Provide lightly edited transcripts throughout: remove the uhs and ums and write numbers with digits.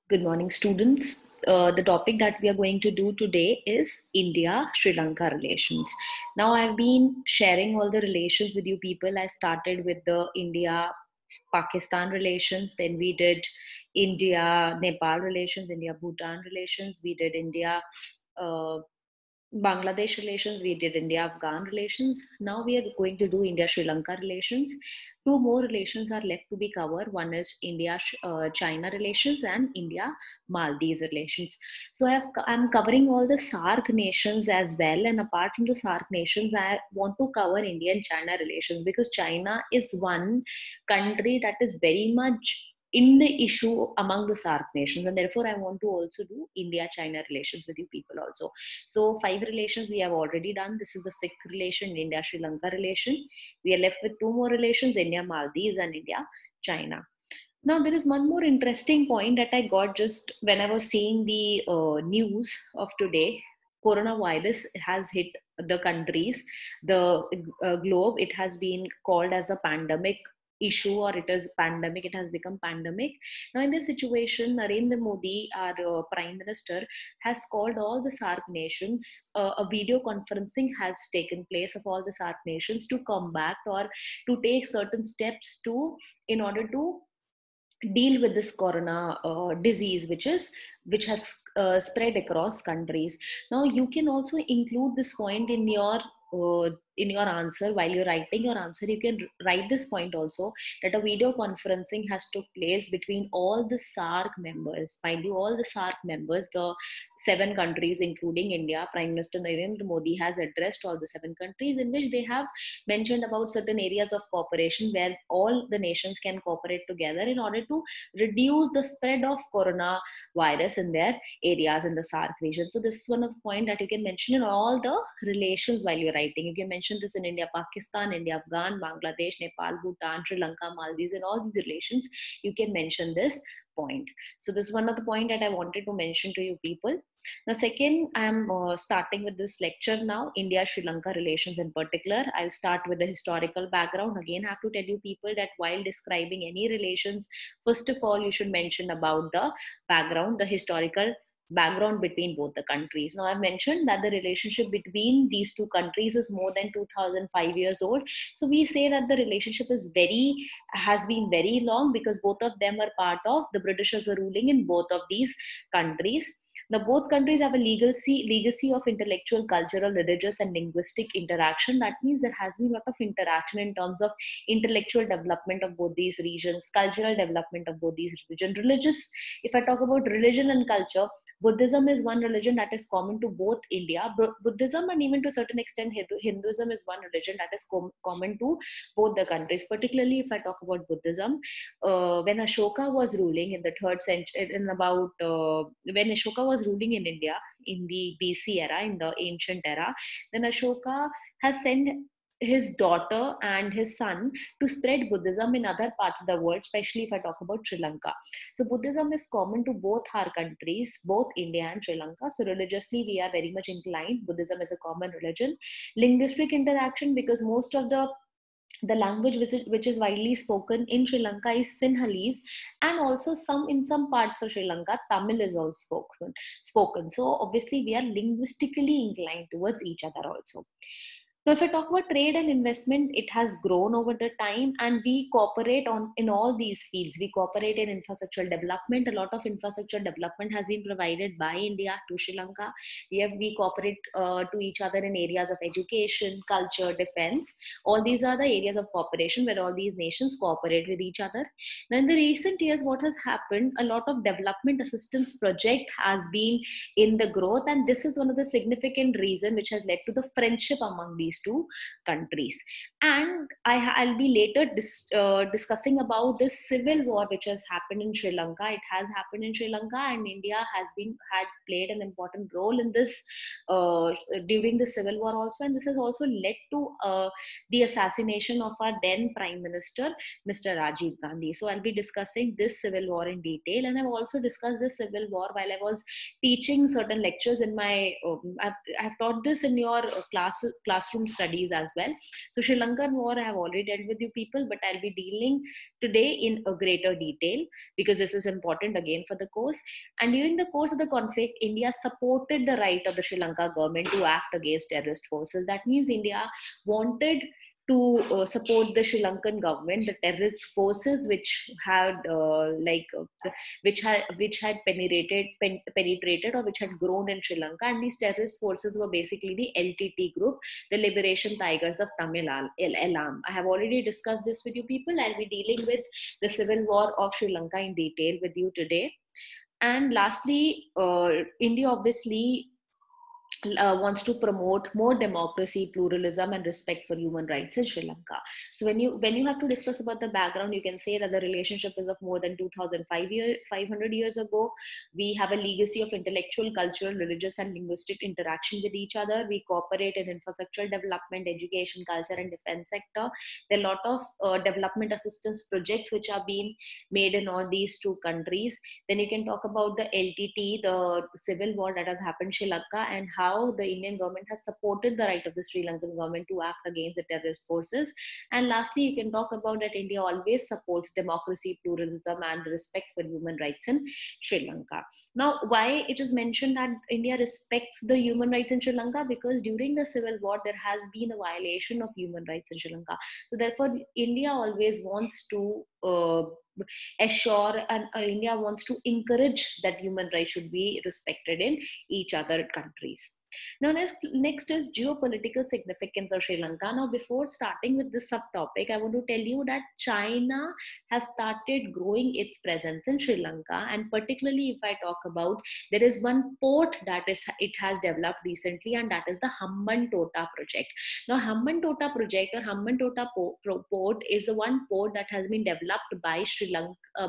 Good morning, students. The topic that we are going to do today is India-Sri Lanka relations. Now, I've been sharing all the relations with you people. I started with the India-Pakistan relations, then we did India-Nepal relations, India-Bhutan relations, we did India uh, Bangladesh relations, we did India Afghan relations. Now we are going to do India Sri Lanka relations. Two more relations are left to be covered. One is India China relations and India Maldives relations. So I'm covering all the SAARC nations as well. And apart from the SAARC nations, I want to cover India and China relations because China is one country that is very much in the issue among the SAARC nations, and therefore I want to also do India-China relations with you people also. So five relations we have already done. This is the sixth relation, India-Sri Lanka relation. We are left with two more relations, India-Maldives and India-China. Now, there is one more interesting point that I got just when I was seeing the news of today. Coronavirus has hit the countries, the globe. It has been called as a pandemic issue, or it is pandemic. It has become pandemic. Now, in this situation, Narendra Modi, our Prime Minister, has called all the SAARC nations. A video conferencing has taken place of all the SAARC nations to combat or to take certain steps to in order to deal with this corona disease which has spread across countries. Now you can also include this point in your answer. While you're writing your answer, you can write this point also, that a video conferencing has took place between all the SAARC members. Mind you, all the SAARC members, the seven countries including India. Prime Minister Narendra Modi has addressed all the seven countries, in which they have mentioned about certain areas of cooperation where all the nations can cooperate together in order to reduce the spread of coronavirus in their areas in the SAARC region. So this is one of the points that you can mention in all the relations while you're writing. You can mention this in India, Pakistan, India, Afghan, Bangladesh, Nepal, Bhutan, Sri Lanka, Maldives, and all these relations. You can mention this point. So this is one of the point that I wanted to mention to you people. Now, second, I'm starting with this lecture now, India-Sri Lanka relations in particular. I'll start with the historical background. Again, I have to tell you people that while describing any relations, first of all, you should mention about the background, the historical background between both the countries. Now, I've mentioned that the relationship between these two countries is more than 2005 years old. So we say that the relationship has been very long because both of them are part of the Britishers were ruling in both of these countries. Now, both countries have a legacy of intellectual, cultural, religious, and linguistic interaction. That means there has been a lot of interaction in terms of intellectual development of both these regions, cultural development of both these regions. Religious, if I talk about religion and culture, Buddhism is one religion that is common to both India. Buddhism and even to a certain extent Hinduism is one religion that is common to both the countries. Particularly if I talk about Buddhism, when Ashoka was ruling in the third century, when Ashoka was ruling in India in the BC era, in the ancient era, then Ashoka has sent his daughter and his son to spread Buddhism in other parts of the world, especially if I talk about Sri Lanka. So Buddhism is common to both our countries, both India and Sri Lanka. So religiously, we are very much inclined. Buddhism is a common religion. Linguistic interaction, because most of the language which is widely spoken in Sri Lanka is Sinhalese, and also in some parts of Sri Lanka, Tamil is also spoken. So obviously, we are linguistically inclined towards each other also. Now, if I talk about trade and investment, it has grown over the time, and we cooperate in all these fields. We cooperate in infrastructural development. A lot of infrastructure development has been provided by India to Sri Lanka. We cooperate to each other in areas of education, culture, defense. All these are the areas of cooperation where all these nations cooperate with each other. Now, in the recent years, what has happened? A lot of development assistance project has been in the growth, and this is one of the significant reason which has led to the friendship among these two countries. And I'll be later discussing about this civil war which has happened in Sri Lanka. It has happened in Sri Lanka, and India had played an important role in this during the civil war also, and this has also led to the assassination of our then Prime Minister, Mr. Rajiv Gandhi. So I'll be discussing this civil war in detail, and I've also discussed this civil war while I was teaching certain lectures in my I've taught this in your classroom some studies as well. So Sri Lankan war I have already dealt with you people, but I'll be dealing today in a greater detail because this is important again for the course. And during the course of the conflict, India supported the right of the Sri Lanka government to act against terrorist forces. That means India wanted to support the Sri Lankan government, the terrorist forces which had which had penetrated or which had grown in Sri Lanka, and these terrorist forces were basically the LTT group, the Liberation Tigers of Tamil Elam. I have already discussed this with you people. I'll be dealing with the civil war of Sri Lanka in detail with you today. And lastly, India obviously wants to promote more democracy, pluralism, and respect for human rights in Sri Lanka. So when you have to discuss about the background, you can say that the relationship is of more than 500 years ago. We have a legacy of intellectual, cultural, religious, and linguistic interaction with each other. We cooperate in infrastructure development, education, culture, and defense sector. There are a lot of development assistance projects which are being made in all these two countries. Then you can talk about the LTT, the civil war that has happened in Sri Lanka, and how the Indian government has supported the right of the Sri Lankan government to act against the terrorist forces. And lastly, you can talk about that India always supports democracy, pluralism, and respect for human rights in Sri Lanka. Now, why it is mentioned that India respects the human rights in Sri Lanka? Because during the civil war, there has been a violation of human rights in Sri Lanka. So therefore, India always wants to assure, and India wants to encourage that human rights should be respected in each other countries. Now, next is geopolitical significance of Sri Lanka. Now, before starting with this subtopic, I want to tell you that China has started growing its presence in Sri Lanka, and particularly if I talk about, there is one port that it has developed recently, and that is the Hambantota project. Now, Hambantota project or Hambantota port is the one port that has been developed by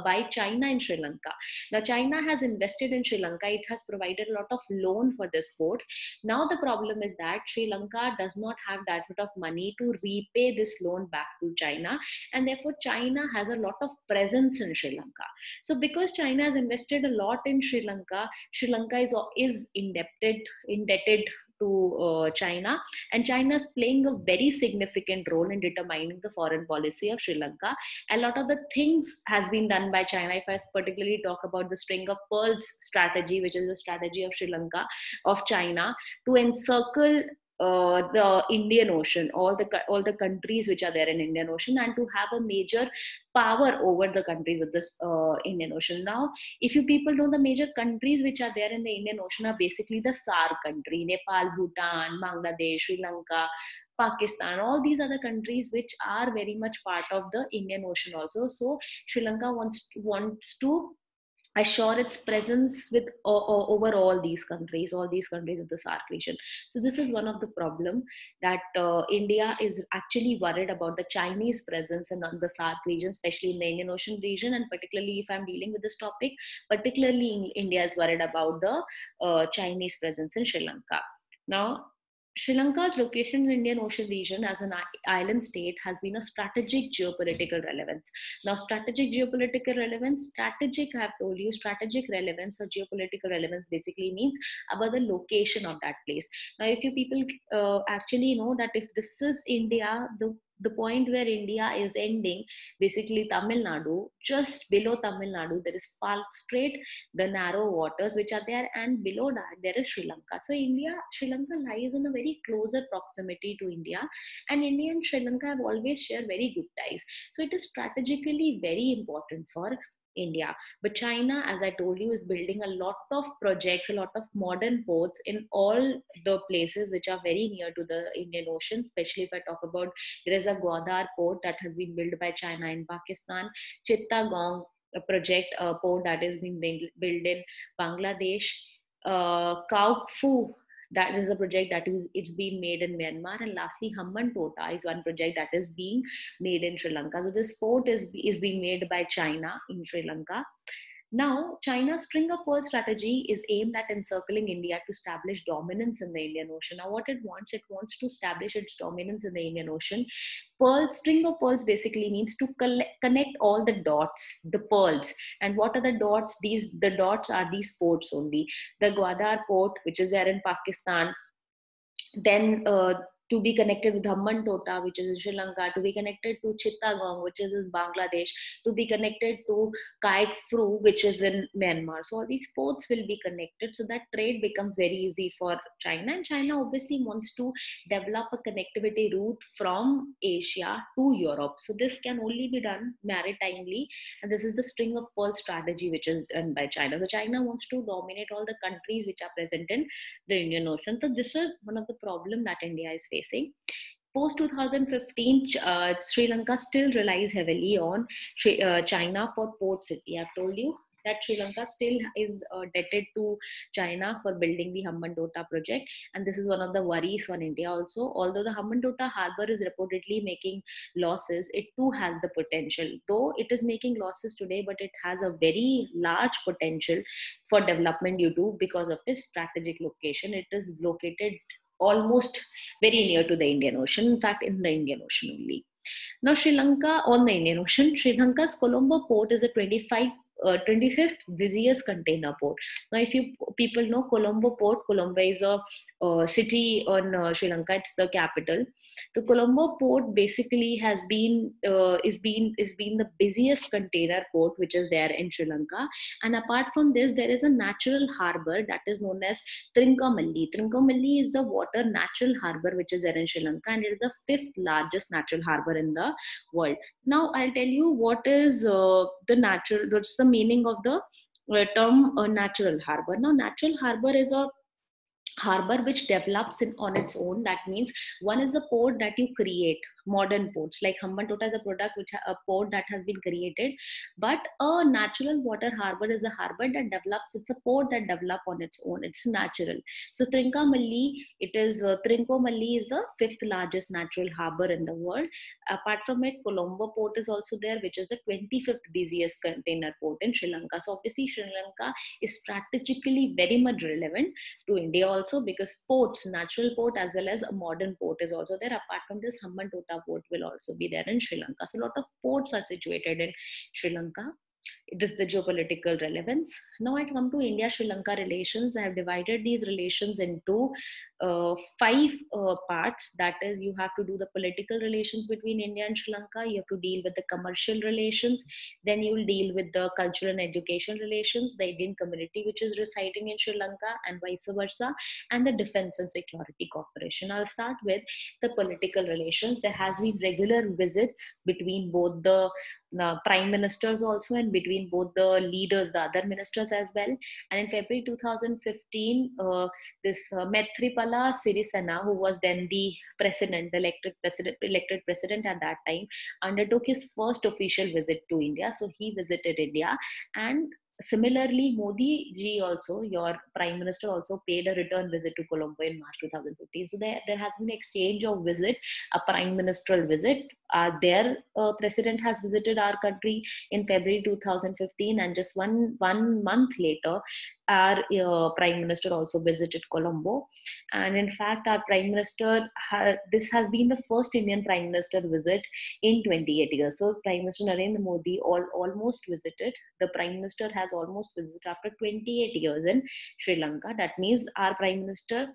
by China in Sri Lanka. Now, China has invested in Sri Lanka. It has provided a lot of loan for this port. Now the problem is that Sri Lanka does not have that much of money to repay this loan back to China, and therefore China has a lot of presence in Sri Lanka. So because China has invested a lot in Sri Lanka is indebted to China, and China is playing a very significant role in determining the foreign policy of Sri Lanka. A lot of the things has been done by China. If I particularly talk about the string of pearls strategy, which is the strategy of Sri Lanka, of China, to encircle the Indian Ocean, all the countries which are there in Indian Ocean, and to have a major power over the countries of this Indian Ocean. Now, if you people know, the major countries which are there in the Indian Ocean are basically the SAARC country: Nepal, Bhutan, Bangladesh, Sri Lanka, Pakistan, all these other countries which are very much part of the Indian Ocean also. So Sri Lanka wants to assure its presence with over all these countries of the SAARC region. So this is one of the problem that India is actually worried about, the Chinese presence in the SAARC region, especially in the Indian Ocean region. And particularly if I'm dealing with this topic, particularly India is worried about the Chinese presence in Sri Lanka. Now, Sri Lanka's location in the Indian Ocean region as an island state has been a strategic geopolitical relevance. Now, strategic geopolitical relevance, I have told you, strategic relevance or geopolitical relevance basically means about the location of that place. Now, if you people actually know that if this is India, the point where India is ending, basically Tamil Nadu, just below Tamil Nadu, there is Palk Strait, the narrow waters which are there, and below that there is Sri Lanka. So Sri Lanka lies in a very closer proximity to India, and India and Sri Lanka have always shared very good ties. So it is strategically very important for India. But China, as I told you, is building a lot of projects, a lot of modern ports in all the places which are very near to the Indian Ocean. Especially if I talk about, there is a Gwadar port that has been built by China in Pakistan, Chittagong project, a port that is being built in Bangladesh, Kau Phu, that is a project it's being made in Myanmar, and lastly Hambantota is one project that is being made in Sri Lanka. So this port is being made by China in Sri Lanka. Now, China's string of pearls strategy is aimed at encircling India to establish dominance in the Indian Ocean. Now, what it wants to establish its dominance in the Indian Ocean. String of pearls basically means to connect all the dots, the pearls. And what are the dots? The dots are these ports only. The Gwadar port, which is there in Pakistan. Then to be connected with Hambantota, which is in Sri Lanka, to be connected to Chittagong, which is in Bangladesh, to be connected to Kaik Fru, which is in Myanmar. So all these ports will be connected, so that trade becomes very easy for China. And China obviously wants to develop a connectivity route from Asia to Europe. So this can only be done maritimely, and this is the string of pearl strategy which is done by China. So China wants to dominate all the countries which are present in the Indian Ocean. So this is one of the problem that India is facing. Post 2015, Sri Lanka still relies heavily on China for port city. I've told you that Sri Lanka still is indebted to China for building the Hambantota project, and this is one of the worries for India also. Although the Hambantota harbor is reportedly making losses, it too has the potential. Though it is making losses today, but it has a very large potential for development due to because of its strategic location. It is located almost very near to the Indian Ocean, in fact, in the Indian Ocean only. Now, Sri Lanka on the Indian Ocean, Sri Lanka's Colombo port is the 25th busiest container port. Now, if you people know Colombo port, Colombo is a city on Sri Lanka. It's the capital. The Colombo port basically has been is been the busiest container port which is there in Sri Lanka. And apart from this, there is a natural harbor that is known as Trincomalee. Trincomalee is the water natural harbor which is there in Sri Lanka, and it is the fifth largest natural harbor in the world. Now, I'll tell you what is what's the meaning of the term natural harbor. Now, natural harbor is a harbor which develops on its own. That means one is a port that you create, modern ports like Hambantota is a product which a port that has been created, but a natural water harbor is a harbor that develops. It's a port that develops on its own. It's natural. So Trincomalee, Trincomalee is the fifth largest natural harbor in the world. Apart from it, Colombo port is also there, which is the 25th busiest container port in Sri Lanka. So obviously Sri Lanka is strategically very much relevant to India also, because ports, natural port as well as a modern port is also there. Apart from this, Hambantota port will also be there in Sri Lanka. So a lot of ports are situated in Sri Lanka. This is the geopolitical relevance. Now I come to India-Sri Lanka relations. I have divided these relations into five parts. That is, you have to do the political relations between India and Sri Lanka. You have to deal with the commercial relations. Then you will deal with the cultural and education relations, the Indian community which is residing in Sri Lanka, and vice versa, and the defense and security cooperation. I'll start with the political relations. There has been regular visits between both the prime ministers also, and between both the leaders, the other ministers as well. And in February 2015, this Maithripala Sirisena, who was then the president, the elected president at that time, undertook his first official visit to India. So he visited India, and similarly, Modi ji also, your prime minister, also paid a return visit to Colombo in March 2015. So there has been exchange of visit, a prime ministerial visit. Their president has visited our country in February 2015, and just one month later, our prime minister also visited Colombo. And in fact, our prime minister, this has been the first Indian prime minister visit in 28 years. So Prime Minister Narendra Modi almost visited. The prime minister has almost visited after 28 years in Sri Lanka. That means our prime minister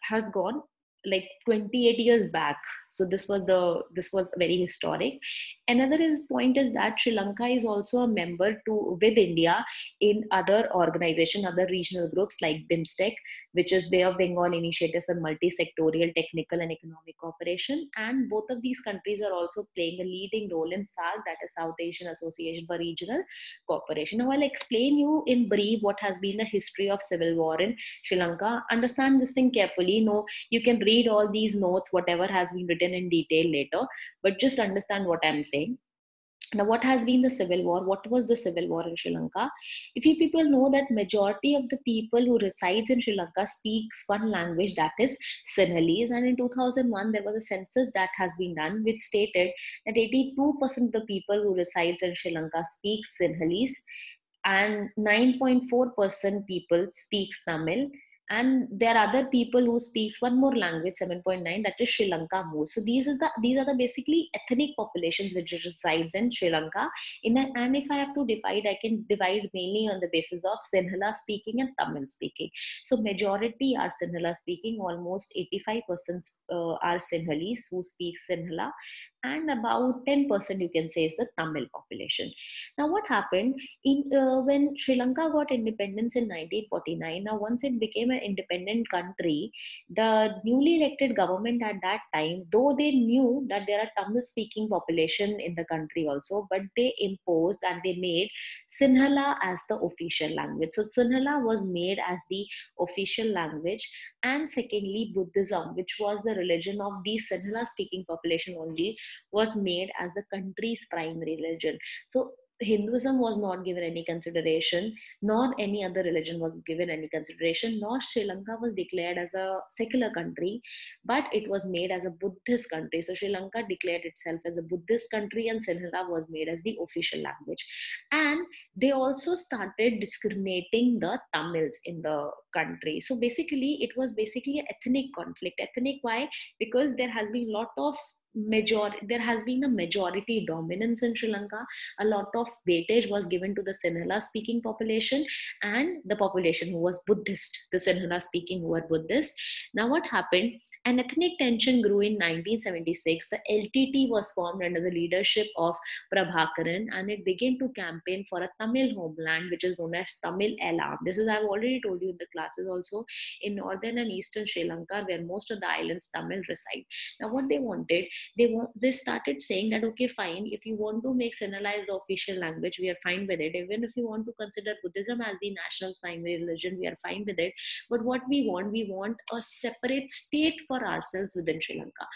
has gone like 28 years back. So this was very historic. Another point is that Sri Lanka is also a member with India in other organizations, other regional groups like BIMSTEC, which is Bay of Bengal Initiative for Multi-Sectorial Technical and Economic Cooperation. And both of these countries are also playing a leading role in SAARC, that is South Asian Association for Regional Cooperation. Now I'll explain you in brief what has been the history of civil war in Sri Lanka. Understand this thing carefully. No, you can read all these notes, whatever has been written in detail later, but just understand what I'm saying. Now, what has been the civil war? What was the civil war in Sri Lanka? If you people know that majority of the people who resides in Sri Lanka speaks one language, that is Sinhalese. And in 2001, there was a census that has been done which stated that 82% of the people who resides in Sri Lanka speaks Sinhalese, and 9.4% people speaks Tamil, and there are other people who speaks one more language, 7.9, that is Sri Lanka more. So these are the basically ethnic populations which resides in Sri Lanka. And if I have to divide, I can divide mainly on the basis of Sinhala speaking and Tamil speaking. So majority are Sinhala speaking, almost 85% are Sinhalese who speak Sinhala, and about 10% you can say is the Tamil population. Now what happened when Sri Lanka got independence in 1949? Now once it became an independent country, the newly elected government at that time, though they knew that there are Tamil speaking population in the country also, but they imposed and they made Sinhala as the official language. So Sinhala was made as the official language, and secondly Buddhism, which was the religion of the Sinhala speaking population only, was made as the country's primary religion. So Hinduism was not given any consideration, nor any other religion was given any consideration, nor Sri Lanka was declared as a secular country, but it was made as a Buddhist country. So Sri Lanka declared itself as a Buddhist country, and Sinhala was made as the official language. And they also started discriminating the Tamils in the country. So basically, it was basically an ethnic conflict. Ethnic, why? Because there has been a lot of there has been a majority dominance in Sri Lanka. A lot of weightage was given to the Sinhala speaking population and the population who was Buddhist, the Sinhala speaking who were Buddhist. Now what happened? An ethnic tension grew in 1976. The LTT was formed under the leadership of Prabhakaran, and it began to campaign for a Tamil homeland, which is known as Tamil Elam. This is, I've already told you in the classes also, in northern and eastern Sri Lanka, where most of the islands Tamil reside. Now what they wanted, they started saying that, okay, fine, if you want to make Sinhala as the official language, we are fine with it. Even if you want to consider Buddhism as the national primary religion, we are fine with it. But what we want a separate state for ourselves within Sri Lanka.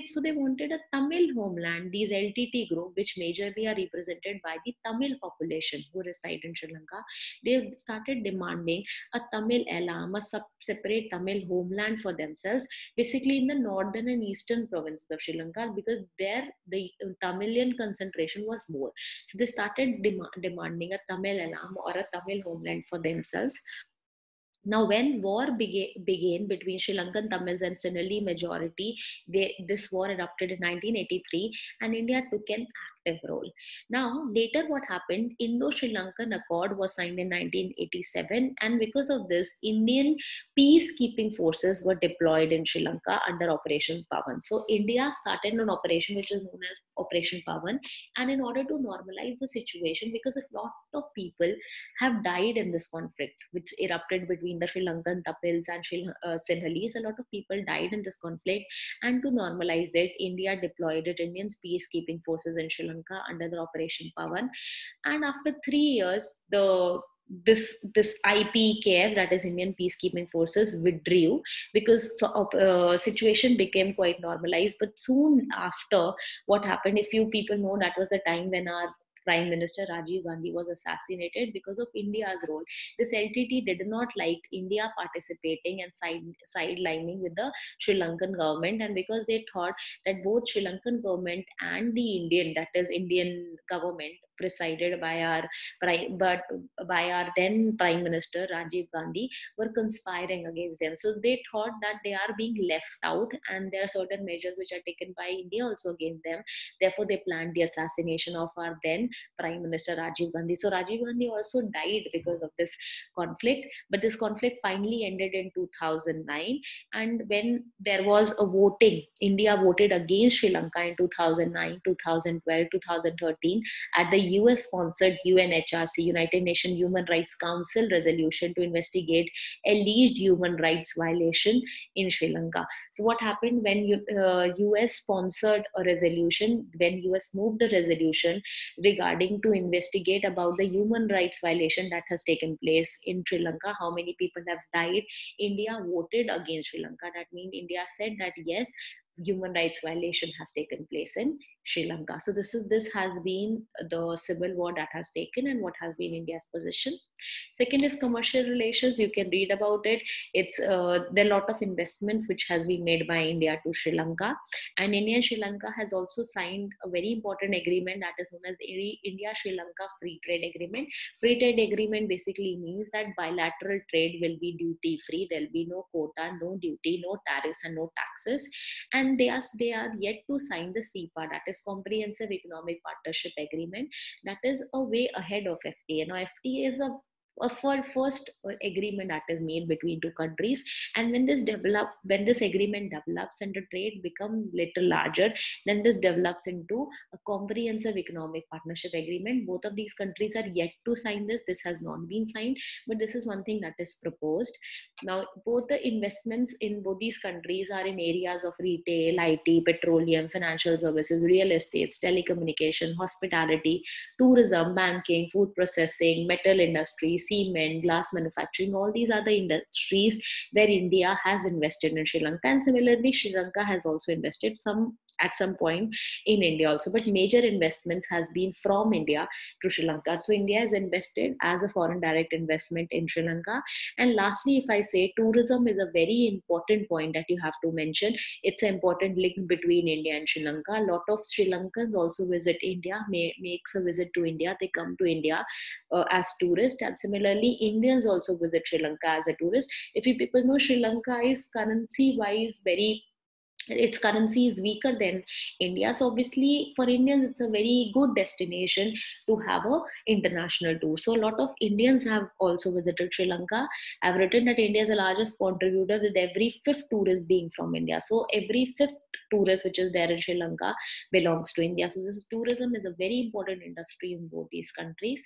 So they wanted a Tamil homeland, these LTT group, which majorly are represented by the Tamil population who reside in Sri Lanka. They started demanding a Tamil Elam, a separate Tamil homeland for themselves, basically in the northern and eastern provinces of Sri Lanka, because there the Tamilian concentration was more. So they started demanding a Tamil Elam or a Tamil homeland for themselves. Now, when war began between Sri Lankan Tamils and Sinhalese majority, this war erupted in 1983, and India took an active role. Now, later what happened? Indo-Sri Lankan Accord was signed in 1987, and because of this, Indian peacekeeping forces were deployed in Sri Lanka under Operation Pavan. So, India started an operation which is known as Operation Pavan, and in order to normalize the situation, because a lot of people have died in this conflict, which erupted between the Sri Lankan Tamils and Sinhalese. A lot of people died in this conflict, and to normalize it, India deployed Indian peacekeeping forces in Sri Lanka under the Operation Pavan. And after 3 years, this IPKF, that is Indian Peacekeeping Forces, withdrew because situation became quite normalized. But soon after, what happened? If you people know, that was the time when our Prime Minister Rajiv Gandhi was assassinated because of India's role. This LTT did not like India participating and sidelining with the Sri Lankan government, and because they thought that both Sri Lankan government and the Indian, that is Indian government, presided by our then Prime Minister Rajiv Gandhi, were conspiring against them. So they thought that they are being left out, and there are certain measures which are taken by India also against them. Therefore, they planned the assassination of our then Prime Minister Rajiv Gandhi. So Rajiv Gandhi also died because of this conflict. But this conflict finally ended in 2009. And when there was a voting, India voted against Sri Lanka in 2009, 2012, 2013 at the US-sponsored UNHRC, United Nations Human Rights Council resolution to investigate alleged human rights violation in Sri Lanka. So what happened when US sponsored a resolution, when US moved a resolution regarding to investigate about the human rights violation that has taken place in Sri Lanka, how many people have died, India voted against Sri Lanka. That means India said that yes, human rights violation has taken place in Sri Lanka. So this has been the civil war that has taken and what has been India's position. Second is commercial relations. You can read about it. It's there are a lot of investments which has been made by India to Sri Lanka, and India and Sri Lanka has also signed a very important agreement that is known as India Sri Lanka Free Trade Agreement. Free trade agreement basically means that bilateral trade will be duty free. There will be no quota, no duty, no tariffs, and no taxes. And they are yet to sign the CEPA, that is Comprehensive Economic Partnership Agreement. That is a way ahead of FTA. Now, FTA is a first agreement that is made between two countries, and when this agreement develops and the trade becomes little larger, then this develops into a comprehensive economic partnership agreement. Both of these countries are yet to sign this has not been signed, but this is one thing that is proposed. Now, both the investments in both these countries are in areas of retail, IT, petroleum, financial services, real estate, telecommunication, hospitality, tourism, banking, food processing, metal industry, cement, glass manufacturing. All these are the industries where India has invested in Sri Lanka. And similarly, Sri Lanka has also invested some at some point in India also. But major investments has been from India to Sri Lanka. So India has invested as a foreign direct investment in Sri Lanka. And lastly, if I say tourism is a very important point that you have to mention. It's an important link between India and Sri Lanka. A lot of Sri Lankans also visit India, makes a visit to India. They come to India as tourists, and similarly, Indians also visit Sri Lanka as a tourist. If you people know, Sri Lanka is currency wise very, its currency is weaker than India. So obviously for Indians, it's a very good destination to have a international tour. So a lot of Indians have also visited Sri Lanka. I've written that India is the largest contributor, with every fifth tourist being from India. So every fifth tourist which is there in Sri Lanka belongs to India. So this tourism is a very important industry in both these countries.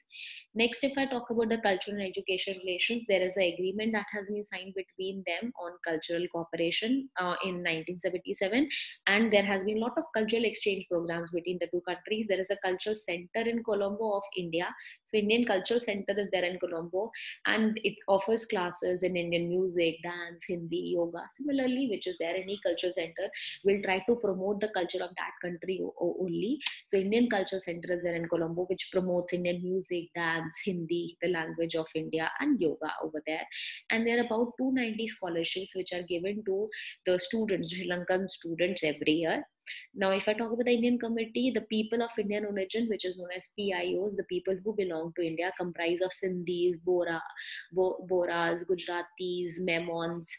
Next, if I talk about the cultural and education relations, there is an agreement that has been signed between them on cultural cooperation in 1977, and there has been a lot of cultural exchange programs between the two countries. There is a cultural center in Colombo of India. So Indian Cultural Center is there in Colombo, and it offers classes in Indian music, dance, Hindi, yoga. Similarly, which is there, any cultural center will try to promote the culture of that country only. So Indian Culture Center is there in Colombo, which promotes Indian music, dance, Hindi, the language of India, and yoga over there. And there are about 290 scholarships which are given to the students, Sri Lankan students, every year. Now, if I talk about the Indian community, the people of Indian origin, which is known as PIOs, the people who belong to India, comprise of Sindhis, Boras, Gujaratis, Memons,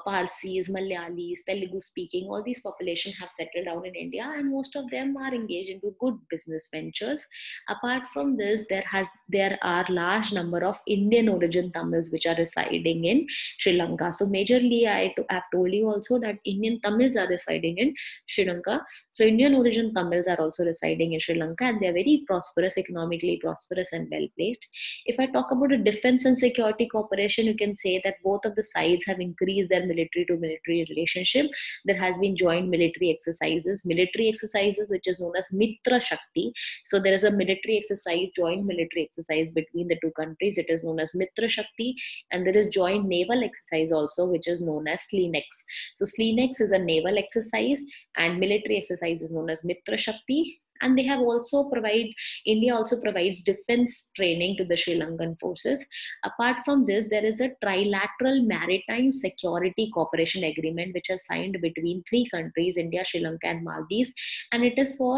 Parsis, Malayalis, Telugu speaking. All these population have settled down in India, and most of them are engaged into good business ventures. Apart from this, there are large number of Indian origin Tamils which are residing in Sri Lanka. So majorly, have told you also that Indian Tamils are residing in Sri Lanka. So Indian origin Tamils are also residing in Sri Lanka, and they are very prosperous, economically prosperous and well placed. If I talk about a defense and security cooperation, you can say that both of the sides have increased their military to military relationship. There has been joint military exercises, which is known as Mitra Shakti. So there is a military exercise, joint military exercise between the two countries. It is known as Mitra Shakti, and there is joint naval exercise also, which is known as SLENEX. So SLENEX is a naval exercise, and military exercise is known as Mitra Shakti. And they have also India also provides defense training to the Sri Lankan forces. Apart from this, there is a trilateral maritime security cooperation agreement which is signed between three countries, India, Sri Lanka, and Maldives. And it is there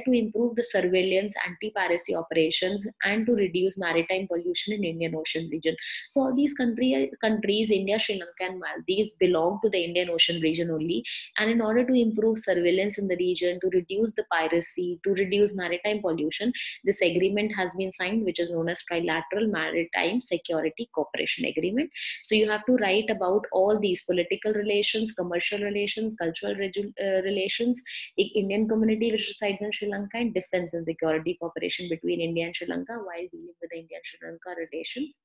to improve the surveillance, anti-piracy operations, and to reduce maritime pollution in Indian Ocean region. So all these countries, India, Sri Lanka, and Maldives, belong to the Indian Ocean region only. And in order to improve surveillance in the region, to reduce the piracy, to reduce maritime pollution, this agreement has been signed, which is known as Trilateral Maritime Security Cooperation Agreement. So you have to write about all these political relations, commercial relations, cultural relations, Indian community which resides in Sri Lanka, and defense and security cooperation between India and Sri Lanka while dealing with the India-Sri Lanka relations.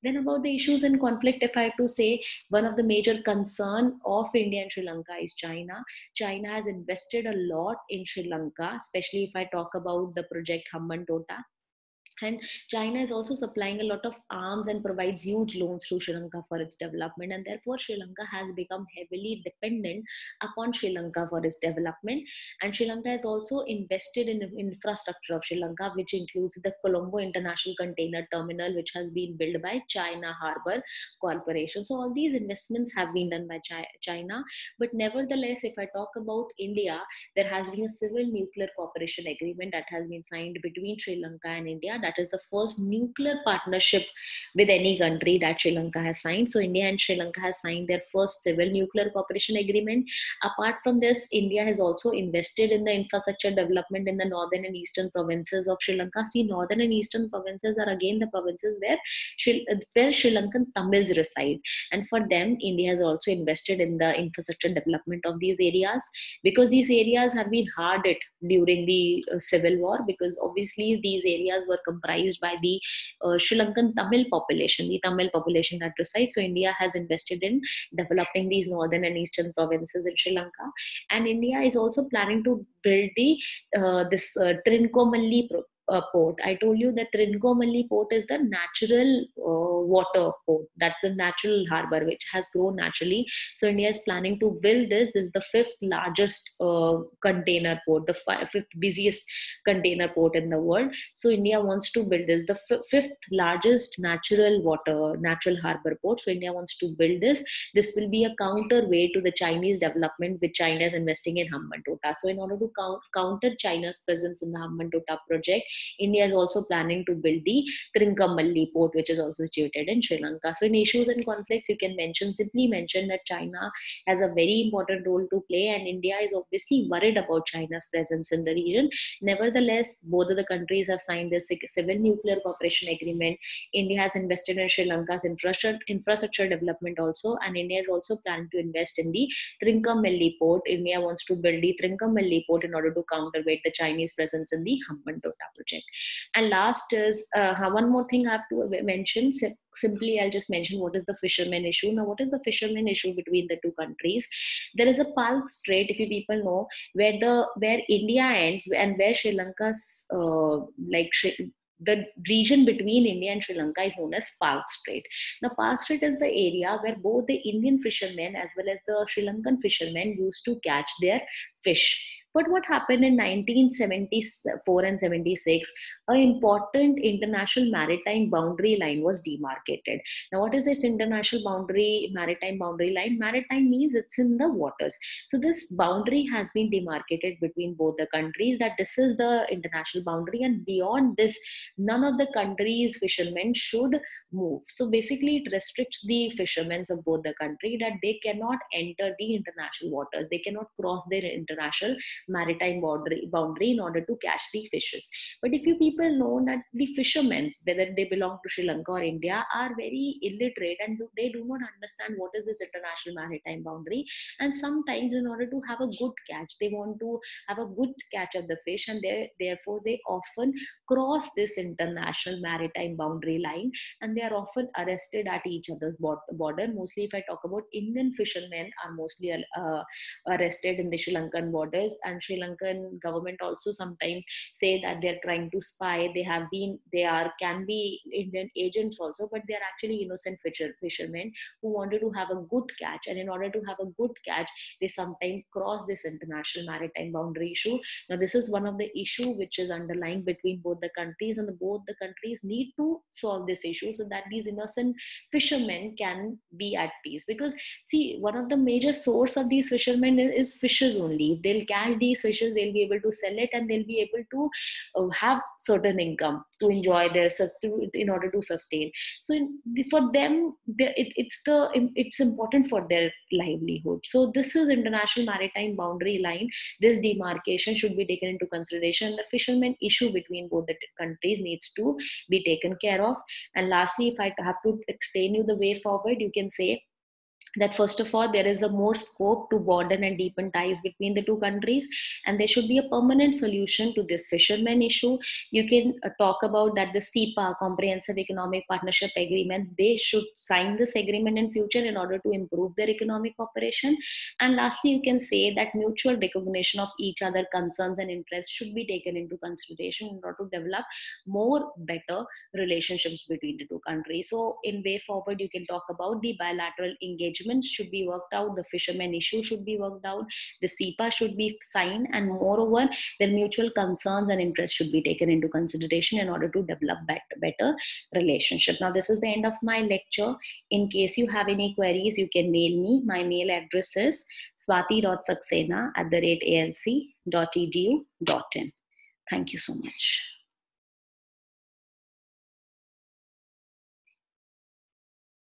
Then about the issues and conflict, if I have to say, one of the major concern of India and Sri Lanka is China. China has invested a lot in Sri Lanka, especially if I talk about the project Hambantota. And China is also supplying a lot of arms and provides huge loans to Sri Lanka for its development. And therefore, Sri Lanka has become heavily dependent upon Sri Lanka for its development. And Sri Lanka has also invested in infrastructure of Sri Lanka, which includes the Colombo International Container Terminal, which has been built by China Harbour Corporation. So all these investments have been done by China. But nevertheless, if I talk about India, there has been a civil nuclear cooperation agreement that has been signed between Sri Lanka and India. That is the first nuclear partnership with any country that Sri Lanka has signed. So India and Sri Lanka has signed their first civil nuclear cooperation agreement. Apart from this, India has also invested in the infrastructure development in the northern and eastern provinces of Sri Lanka. See, northern and eastern provinces are again the provinces where Sri Lankan Tamils reside. And for them, India has also invested in the infrastructure development of these areas, because these areas have been hard hit during the civil war, because obviously these areas were comprised by the Sri Lankan Tamil population, the Tamil population that resides. So India has invested in developing these northern and eastern provinces in Sri Lanka. And India is also planning to build the this Trincomalee port. I told you that Trincomalee port is the natural water port. That's the natural harbor which has grown naturally. So India is planning to build this. This is the fifth largest container port, the fifth busiest container port in the world. So India wants to build this, the fifth largest natural harbor port. So India wants to build this. This will be a counterweight to the Chinese development, which China is investing in Hambantota. So in order to counter China's presence in the Hambantota project, India is also planning to build the Trincomalee port, which is also situated in Sri Lanka. So in issues and conflicts, you can simply mention that China has a very important role to play, and India is obviously worried about China's presence in the region. Nevertheless, both of the countries have signed this civil nuclear cooperation agreement. India has invested in Sri Lanka's infrastructure development also, and India is also planning to invest in the Trincomalee port. India wants to build the Trincomalee port in order to counterweight the Chinese presence in the Hambantota project. And last is one more thing I have to mention. Simply, I'll just mention what is the fishermen issue. Now, what is the fishermen issue between the two countries? There is a Palk Strait, if you people know, where India ends and where Sri Lanka's the region between India and Sri Lanka is known as Palk Strait. Now, Palk Strait is the area where both the Indian fishermen as well as the Sri Lankan fishermen used to catch their fish. But what happened in 1974 and 76, an important international maritime boundary line was demarcated. Now, what is this maritime boundary line? Maritime means it's in the waters. So this boundary has been demarcated between both the countries, that this is the international boundary, and beyond this, none of the countries' fishermen should move. So basically, it restricts the fishermen of both the country that they cannot enter the international waters. They cannot cross their international maritime boundary in order to catch the fishes. But if you people know that the fishermen, whether they belong to Sri Lanka or India, are very illiterate and they do not understand what is this international maritime boundary. And sometimes, in order to have a good catch, they want to have a good catch of the fish, and therefore they often cross this international maritime boundary line, and they are often arrested at each other's border. Mostly, if I talk about Indian fishermen, are mostly arrested in the Sri Lankan borders, and Sri Lankan government also sometimes say that they're trying to spy. Can be Indian agents also, but they're actually innocent fishermen who wanted to have a good catch, and in order to have a good catch, they sometimes cross this international maritime boundary issue. Now, this is one of the issue which is underlying between both the countries, and both the countries need to solve this issue so that these innocent fishermen can be at peace. Because see, one of the major source of these fishermen is fishes only. If they'll catch these fishes, they'll be able to sell it, and they'll be able to have certain income to enjoy in order to sustain. So for them, it's important for their livelihood. So this is international maritime boundary line. This demarcation should be taken into consideration. The fishermen issue between both the countries needs to be taken care of. And lastly, if I have to explain you the way forward, you can say that first of all there is a more scope to broaden and deepen ties between the two countries, and there should be a permanent solution to this fishermen issue. You can talk about that the CEPA, Comprehensive Economic Partnership Agreement, they should sign this agreement in future in order to improve their economic cooperation. And lastly, you can say that mutual recognition of each other concerns and interests should be taken into consideration in order to develop more better relationships between the two countries. So in way forward, you can talk about the bilateral engagements should be worked out, the fishermen issue should be worked out, the CEPA should be signed, and moreover, their mutual concerns and interests should be taken into consideration in order to develop better relationship. Now, this is the end of my lecture. In case you have any queries, you can mail me. My mail address is swati.saxena@alc.edu.in. Thank you so much.